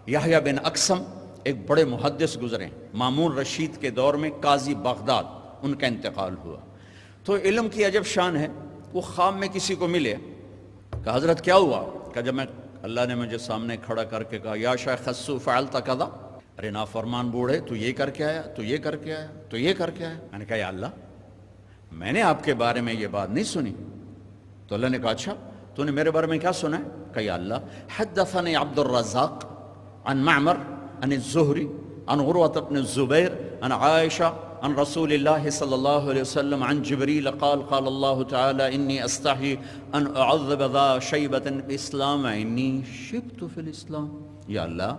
یحییٰ بن اقسم ایک بڑے محدث گزرے، مامون رشید کے دور میں قاضی بغداد، ان کا انتقال ہوا۔ تو علم کی عجب شان ہے، وہ خواب میں کسی کو ملے، کہا حضرت کیا ہوا؟ کہا جب میں اللہ نے مجھے سامنے کھڑا کر کے کہا یا شیخ خسو فعلت کذا، ارے نافرمان بوڑھے تو یہ کر کے آیا، تو یہ کر کے آیا، تو یہ کر کے آیا۔ میں نے کہا یا اللہ میں نے آپ کے بارے میں یہ بات نہیں سنی۔ تو اللہ نے کہا اچھا تو نے میرے بارے میں کیا سنا ہے؟ کہا یا اللہ حدثني عبد الرزاق عن معمر عن الزہری عن عروة بن الزبیر عن عائشہ عن رسول اللہ صلی اللہ علیہ وسلم عن جبریل قال قال اللہ تعالی انی استحی ان اعذب ذا شیبۃ اسلام انی شبت فی الاسلام۔ یا اللہ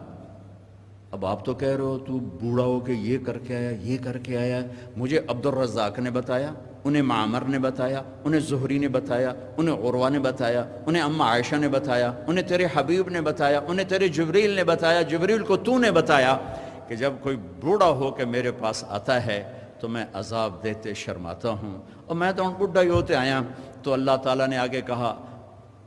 اب آپ تو کہہ رہے ہو تو بوڑھا ہو کے یہ کر کے آیا، یہ کر کے آیا، مجھے عبد الرزاق نے بتایا، انہیں معمر نے بتایا، انہیں زہری نے بتایا، انہیں عروہ نے بتایا، انہیں اماں عائشہ نے بتایا، انہیں تیرے حبیب نے بتایا، انہیں تیرے جبریل نے بتایا، جبریل کو تو نے بتایا کہ جب کوئی بوڑھا ہو کے میرے پاس آتا ہے تو میں عذاب دیتے شرماتا ہوں، اور میں تو بوڑھا ہی ہوتے آیا۔ تو اللہ تعالیٰ نے آگے کہا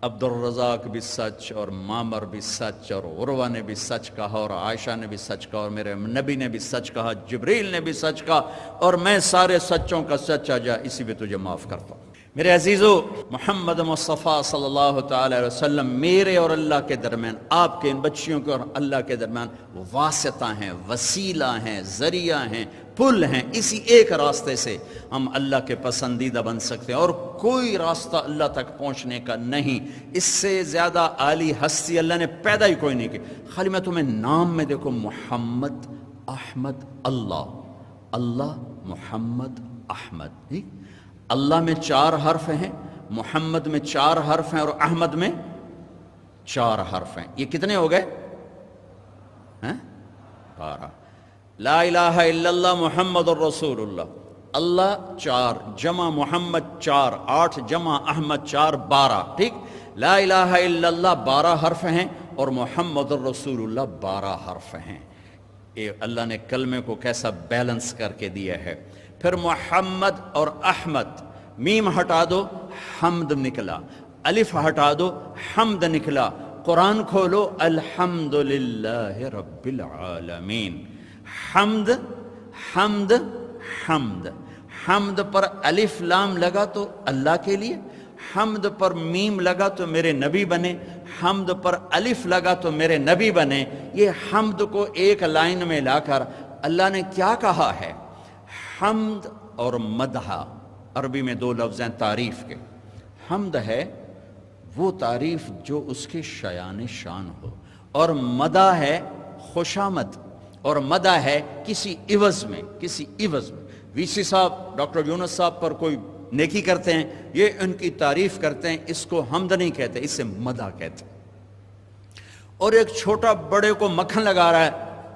عبد الرزاق بھی سچ، اور معمر بھی سچ، اور عروہ نے بھی سچ کہا، اور عائشہ نے بھی سچ کہا، اور میرے نبی نے بھی سچ کہا، جبریل نے بھی سچ کہا، اور میں سارے سچوں کا سچا جا اسی پہ تجھے معاف کرتا ہوں۔ میرے عزیزو، محمد مصطفیٰ صلی اللہ تعالی علیہ وسلم میرے اور اللہ کے درمیان، آپ کے ان بچیوں کے اور اللہ کے درمیان واسطہ ہیں، وسیلہ ہیں، ذریعہ ہیں، پل ہیں۔ اسی ایک راستے سے ہم اللہ کے پسندیدہ بن سکتے ہیں، اور کوئی راستہ اللہ تک پہنچنے کا نہیں۔ اس سے زیادہ عالی ہستی اللہ نے پیدا ہی کوئی نہیں کی۔ خالی میں تمہیں نام میں دیکھو، محمد، احمد، اللہ، اللہ، محمد، احمد۔ اللہ میں 4 حرف ہیں، محمد میں 4 حرف ہیں، اور احمد میں 4 حرف ہیں۔ یہ کتنے ہو گئے؟ 12۔ لا الہ الا اللہ محمد الرسول اللہ، اللہ 4 جمع محمد 4، 8 جمع احمد 4، 12۔ ٹھیک، لا الہ الا اللہ 12 حرف ہیں، اور محمد الرسول اللہ 12 حرف ہیں۔ یہ اللہ نے کلمے کو کیسا بیلنس کر کے دیا ہے۔ پھر محمد اور احمد، میم ہٹا دو حمد نکلا، الف ہٹا دو حمد نکلا۔ قرآن کھولو الحمدللہ رب العالمین، حمد حمد حمد۔ حمد پر الف لام لگا تو اللہ کے لیے، حمد پر میم لگا تو میرے نبی بنے، حمد پر الف لگا تو میرے نبی بنے۔ یہ حمد کو ایک لائن میں لا کر اللہ نے کیا کہا ہے؟ حمد اور مدح، عربی میں 2 لفظ ہیں تعریف کے۔ حمد ہے وہ تعریف جو اس کے شایان شان ہو، اور مدح ہے خوشامد، اور مدح ہے کسی عوض میں، کسی عوض میں۔ وی سی صاحب، ڈاکٹر یونس صاحب پر کوئی نیکی کرتے ہیں، یہ ان کی تعریف کرتے ہیں، اس کو حمد نہیں کہتے، اسے مدح کہتے ہیں۔ اور ایک چھوٹا بڑے کو مکھن لگا رہا ہے،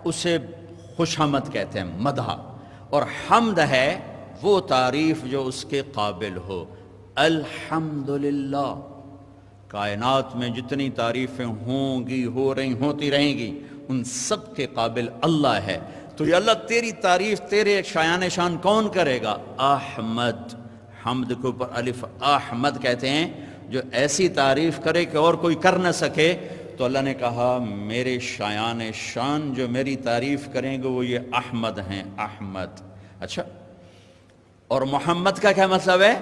اسے خوشامد کہتے ہیں، مدح۔ اور حمد ہے وہ تعریف جو اس کے قابل ہو۔ الحمدللہ، کائنات میں جتنی تعریفیں ہوں گی، ہو رہی، ہوتی رہیں گی، ان سب کے قابل اللہ ہے۔ تو یا اللہ تیری تعریف، تیرے شایان شان کون کرے گا؟ احمد۔ حمد کے اوپر الف، احمد کہتے ہیں جو ایسی تعریف کرے کہ اور کوئی کر نہ سکے۔ تو اللہ نے کہا میرے شایان شان جو میری تعریف کریں گے وہ یہ احمد ہیں، احمد۔ اچھا، اور محمد کا کیا مطلب ہے؟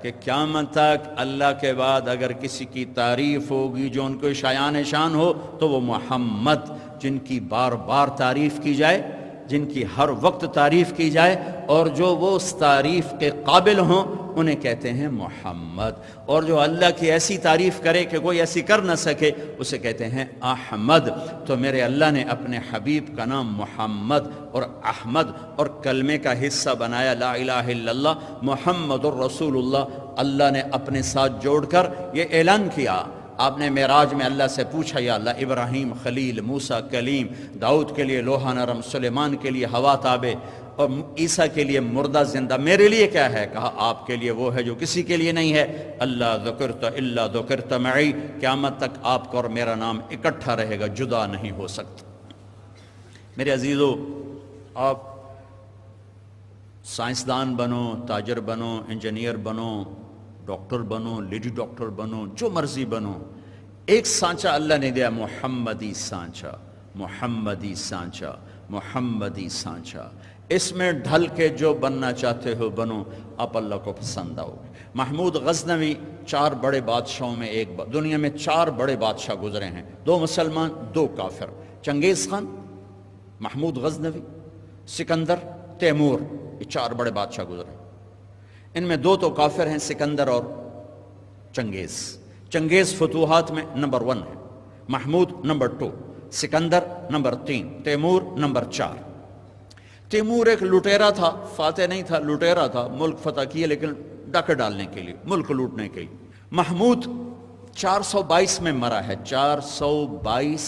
کہ قیامت تک اللہ کے بعد اگر کسی کی تعریف ہوگی جو ان کو شایان شان ہو تو وہ محمد، جن کی بار بار تعریف کی جائے، جن کی ہر وقت تعریف کی جائے، اور جو وہ اس تعریف کے قابل ہوں انہیں کہتے ہیں محمد۔ اور جو اللہ کی ایسی تعریف کرے کہ کوئی ایسی کر نہ سکے اسے کہتے ہیں احمد۔ تو میرے اللہ نے اپنے حبیب کا نام محمد اور احمد اور کلمے کا حصہ بنایا لا الہ الا اللہ محمد الرسول اللہ۔ اللہ نے اپنے ساتھ جوڑ کر یہ اعلان کیا۔ آپ نے معراج میں اللہ سے پوچھا یا اللہ ابراہیم خلیل، موسیٰ کلیم، داؤد کے لیے لوہا نرم، سلیمان کے لیے ہوا تابع، اور عیسیٰ کے لیے مردہ زندہ، میرے لیے کیا ہے؟ کہا آپ کے لیے وہ ہے جو کسی کے لیے نہیں ہے۔ اللہ ذکرت الا ذکرت معی، قیامت تک آپ کا اور میرا نام اکٹھا رہے گا، جدا نہیں ہو سکتا۔ میرے عزیزو، آپ سائنسدان بنو، تاجر بنو، انجینئر بنو، ڈاکٹر بنو، لیڈی ڈاکٹر بنو، جو مرضی بنو، ایک سانچہ اللہ نے دیا، محمدی سانچہ، محمدی سانچا، محمدی سانچا، اس میں ڈھل کے جو بننا چاہتے ہو بنو، آپ اللہ کو پسند آؤ گے۔ محمود غزنوی 4 بڑے بادشاہوں میں ایک دنیا میں 4 بڑے بادشاہ گزرے ہیں، 2 مسلمان 2 کافر، چنگیز خان، محمود غزنوی، سکندر، تیمور، یہ 4 بڑے بادشاہ گزرے۔ ان میں 2 تو کافر ہیں، سکندر اور چنگیز۔ چنگیز فتوحات میں نمبر 1 ہے، Mahmud number 2، Sikandar number 3، Timur number 4۔ Timur ایک لٹیرا تھا، فاتح نہیں تھا، لٹیرا تھا، ملک فتح کیے لیکن ڈاکے ڈالنے کے لیے، ملک لوٹنے کے لیے۔ محمود 422 میں مرا ہے، 422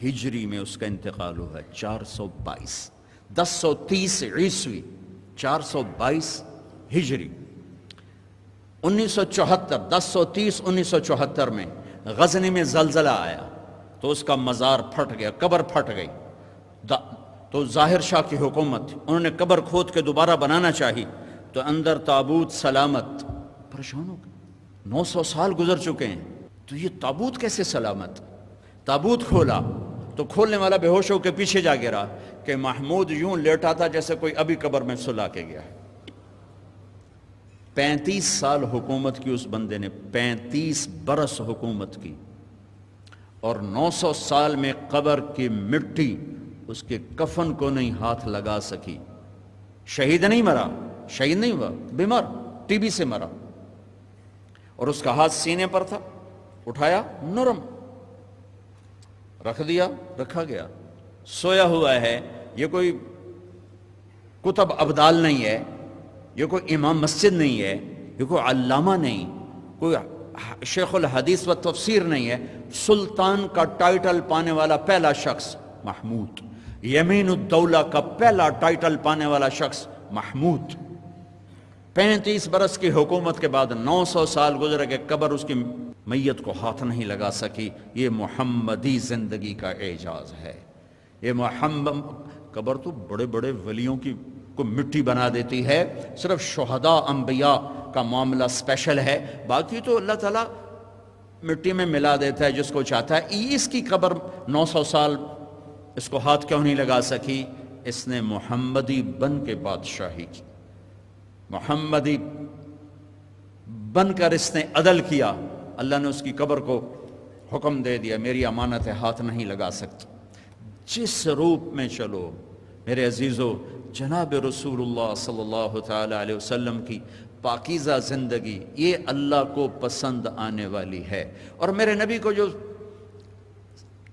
ہجری میں اس کا انتقال ہوا ہے، 422، 1030 عیسوی، 422 ہجری، 1974، 1030 1974 میں غزنی میں زلزلہ آیا تو اس کا مزار پھٹ گیا، قبر پھٹ گئی، تو ظاہر شاہ کی حکومت تھی، انہوں نے قبر کھود کے دوبارہ بنانا چاہی تو اندر تابوت سلامت، پریشان ہو گئے، 900 سال گزر چکے ہیں تو یہ تابوت کیسے سلامت؟ تابوت کھولا تو کھولنے والا بے ہوش ہو کے پیچھے جا گرا کہ محمود یوں لیٹا تھا جیسے کوئی ابھی قبر میں سلا کے گیا۔ 35 سال حکومت کی اس بندے نے، 35 برس حکومت کی، اور 900 سال میں قبر کی مٹی اس کے کفن کو نہیں ہاتھ لگا سکی۔ شہید نہیں مرا، شہید نہیں ہوا، بیمار ٹی بی سے مرا، اور اس کا ہاتھ سینے پر تھا، اٹھایا نرم رکھ دیا، رکھا گیا، سویا ہوا ہے۔ یہ کوئی کتب ابدال نہیں ہے، یہ کوئی امام مسجد نہیں ہے، یہ کوئی علامہ نہیں، کوئی شیخ الحدیث و تفسیر نہیں ہے، سلطان کا ٹائٹل پانے والا پہلا شخص محمود، یمین الدولہ کا پہلا ٹائٹل پانے والا شخص محمود۔ 35 برس کی حکومت کے بعد 900 سال گزرے کہ قبر اس کی میت کو ہاتھ نہیں لگا سکی۔ یہ محمدی زندگی کا اعجاز ہے۔ یہ محمد، قبر تو بڑے بڑے ولیوں کی کو مٹی بنا دیتی ہے، صرف شہداء انبیاء کا معاملہ اسپیشل ہے، باقی تو اللہ تعالیٰ مٹی میں ملا دیتا ہے جس کو چاہتا ہے۔ اس کی قبر 900 سال اس کو ہاتھ کیوں نہیں لگا سکی؟ اس نے محمدی بن کے بادشاہی کی، محمدی بن کر اس نے عدل کیا، اللہ نے اس کی قبر کو حکم دے دیا میری امانت ہے، ہاتھ نہیں لگا سکتا۔ جس روپ میں چلو میرے عزیزو، جناب رسول اللہ صلی اللہ تعالی علیہ وسلم کی پاکیزہ زندگی یہ اللہ کو پسند آنے والی ہے۔ اور میرے نبی کو جو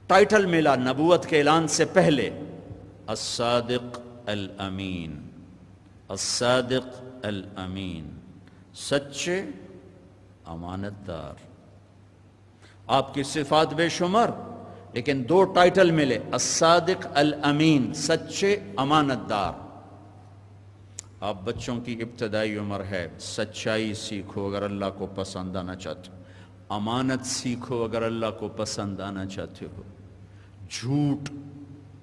ٹائٹل ملا نبوت کے اعلان سے پہلے، الصادق الامین، الصادق الامین، سچے امانت دار۔ آپ کی صفات بے شمار، لیکن 2 ٹائٹل ملے، الصادق الامین، سچے امانت دار۔ آپ بچوں کی ابتدائی عمر ہے، سچائی سیکھو اگر اللہ کو پسند آنا چاہتے ہو، امانت سیکھو اگر اللہ کو پسند آنا چاہتے ہو۔ جھوٹ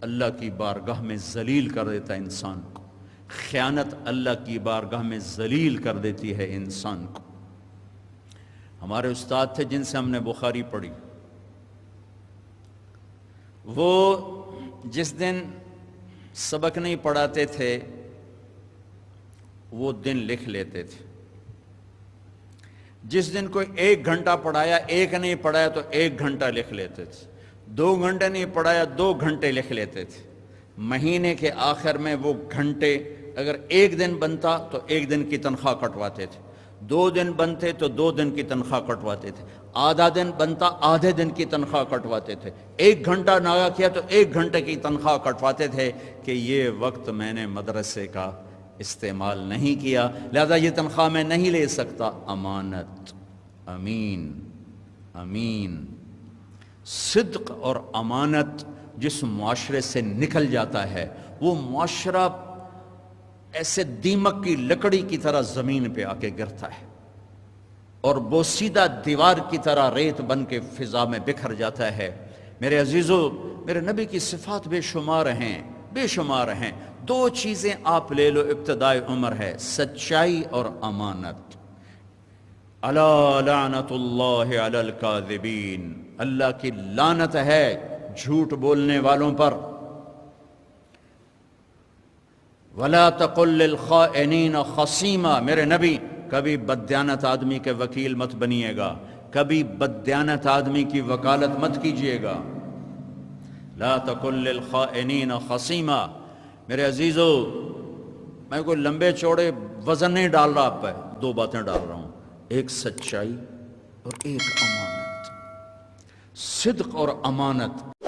اللہ کی بارگاہ میں ذلیل کر دیتا ہے انسان کو، خیانت اللہ کی بارگاہ میں ذلیل کر دیتی ہے انسان کو۔ ہمارے استاد تھے جن سے ہم نے بخاری پڑھی، وہ جس دن سبق نہیں پڑھاتے تھے وہ دن لکھ لیتے تھے، جس دن کوئی 1 گھنٹہ پڑھایا، 1 نہیں پڑھایا تو 1 گھنٹہ لکھ لیتے تھے، 2 گھنٹے نہیں پڑھایا 2 گھنٹے لکھ لیتے تھے۔ مہینے کے آخر میں وہ گھنٹے اگر 1 دن بنتا تو 1 دن کی تنخواہ کٹواتے تھے، 2 دن بنتے تو 2 دن کی تنخواہ کٹواتے تھے، آدھا دن بنتا آدھے دن کی تنخواہ کٹواتے تھے، 1 گھنٹہ ناغہ کیا تو 1 گھنٹے کی تنخواہ کٹواتے تھے کہ یہ وقت میں نے مدرسے کا استعمال نہیں کیا، لہذا یہ تنخواہ میں نہیں لے سکتا۔ امانت، امین، امین، صدق اور امانت جس معاشرے سے نکل جاتا ہے وہ معاشرہ ایسے دیمک کی لکڑی کی طرح زمین پہ آ کے گرتا ہے اور بوسیدہ دیوار کی طرح ریت بن کے فضا میں بکھر جاتا ہے۔ میرے عزیزو، میرے نبی کی صفات بے شمار ہیں، بے شمار ہیں۔ 2 چیزیں آپ لے لو، ابتدائی عمر ہے، سچائی اور امانت۔ الا لعنت اللہ علی الکاذبین، اللہ کی لعنت ہے جھوٹ بولنے والوں پر، وَلَا تَقُلْ لِلْخَائِنِينَ خَصِيمًا، میرے نبی کبھی بددیانت آدمی کے وکیل مت بنیے گا، کبھی بددیانت آدمی کی وکالت مت کیجیے گا۔ لا تقل للخائنین خصیما، میرے عزیزو میں کوئی لمبے چوڑے وزن نہیں ڈال رہا آپ پہ، دو باتیں ڈال رہا ہوں، ایک سچائی اور ایک امانت، صدق اور امانت۔